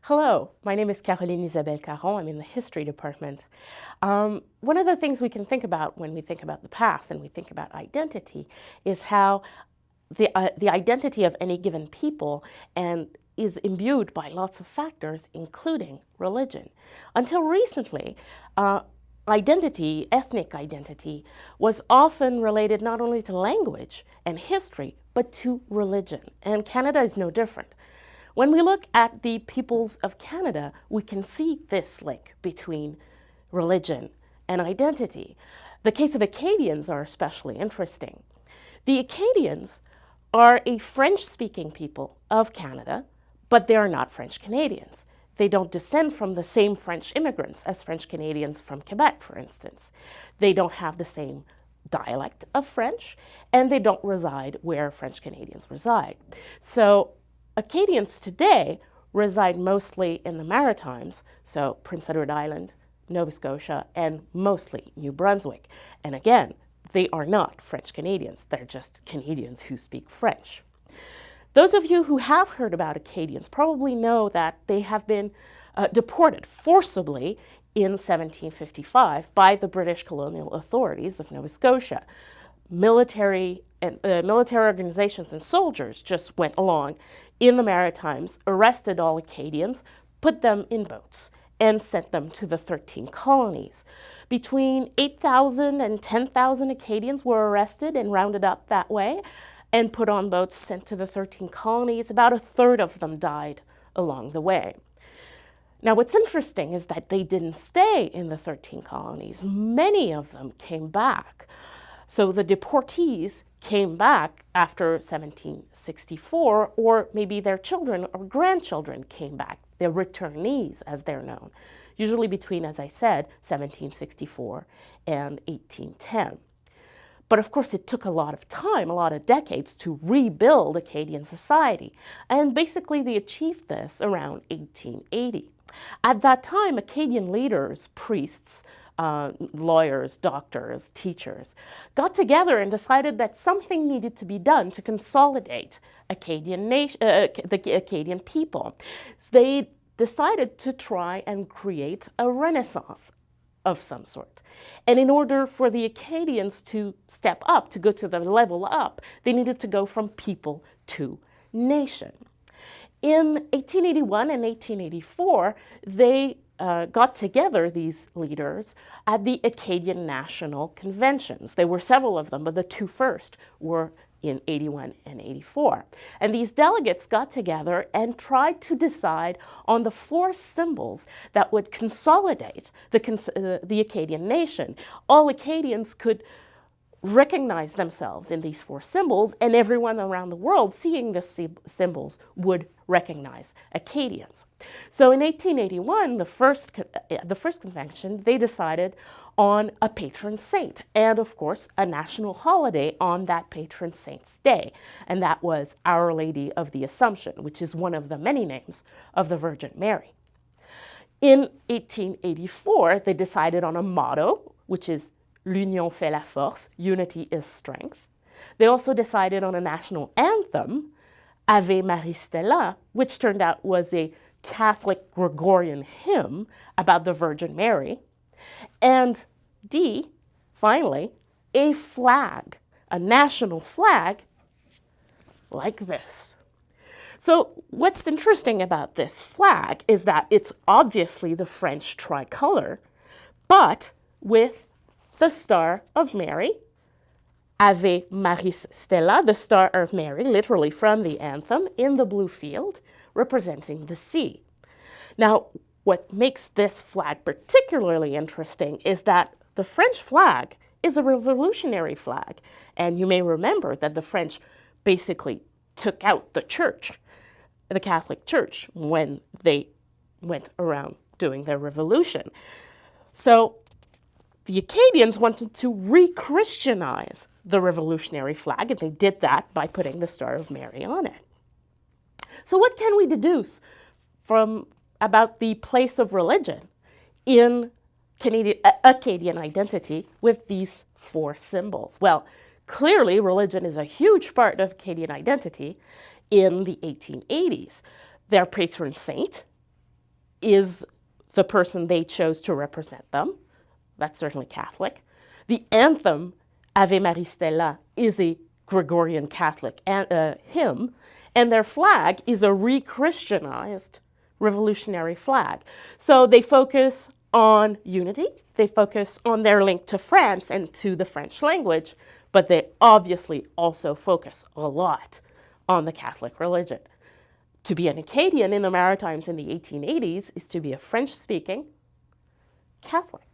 Hello, my name is Caroline-Isabelle Caron. I'm in the history department. One of the things we can think about when we think about the past and we think about identity is how the identity of any given people is imbued by lots of factors, including religion. Until recently, identity, ethnic identity, was often related not only to language and history, but to religion. And Canada is no different. When we look at the peoples of Canada, we can see this link between religion and identity. The case of Acadians are especially interesting. The Acadians are a French-speaking people of Canada, but they are not French Canadians. They don't descend from the same French immigrants as French Canadians from Quebec, for instance. They don't have the same dialect of French, and they don't reside where French Canadians reside. So Acadians today reside mostly in the Maritimes, so Prince Edward Island, Nova Scotia, and mostly New Brunswick. And again, they are not French Canadians, they're just Canadians who speak French. Those of you who have heard about Acadians probably know that they have been deported forcibly in 1755 by the British colonial authorities of Nova Scotia. Military organizations and soldiers just went along in the Maritimes, arrested all Acadians, put them in boats, and sent them to the 13 colonies. Between 8,000 and 10,000 Acadians were arrested and rounded up that way and put on boats sent to the 13 colonies. About a third of them died along the way. Now, what's interesting is that they didn't stay in the 13 colonies. Many of them came back. So the deportees came back after 1764, or maybe their children or grandchildren came back, the returnees as they're known, usually between, as I said, 1764 and 1810. But of course, it took a lot of time, a lot of decades to rebuild Acadian society. And basically, they achieved this around 1880. At that time, Acadian leaders, priests, lawyers, doctors, teachers, got together and decided that something needed to be done to consolidate the Acadian people. So they decided to try and create a renaissance of some sort. And in order for the Acadians to step up, to go to the level up, they needed to go from people to nation. In 1881 and 1884, they got together, these leaders, at the Acadian National Conventions. There were several of them, but the two first were in 81 and 84. And these delegates got together and tried to decide on the four symbols that would consolidate the Acadian nation. All Acadians could recognize themselves in these four symbols, and everyone around the world seeing the symbols would recognize Acadians. So in 1881, the first convention, they decided on a patron saint and, of course, a national holiday on that patron saint's day, and that was Our Lady of the Assumption, which is one of the many names of the Virgin Mary. In 1884, they decided on a motto, which is L'union fait la force, unity is strength. They also decided on a national anthem, Ave Maria Stella, which turned out was a Catholic Gregorian hymn about the Virgin Mary. And D, finally, a flag, a national flag like this. So what's interesting about this flag is that it's obviously the French tricolor, but with the Star of Mary, Ave Maris Stella, the Star of Mary, literally from the anthem, in the blue field, representing the sea. Now, what makes this flag particularly interesting is that the French flag is a revolutionary flag. And you may remember that the French basically took out the church, the Catholic Church, when they went around doing their revolution. So the Acadians wanted to re-Christianize the revolutionary flag, and they did that by putting the Star of Mary on it. So what can we deduce about the place of religion in Acadian identity with these four symbols? Well, clearly religion is a huge part of Acadian identity in the 1880s. Their patron saint is the person they chose to represent them. That's certainly Catholic. The anthem, Ave Maria Stella, is a Gregorian Catholic hymn, and their flag is a re-Christianized revolutionary flag. So they focus on unity, they focus on their link to France and to the French language, but they obviously also focus a lot on the Catholic religion. To be an Acadian in the Maritimes in the 1880s is to be a French-speaking Catholic.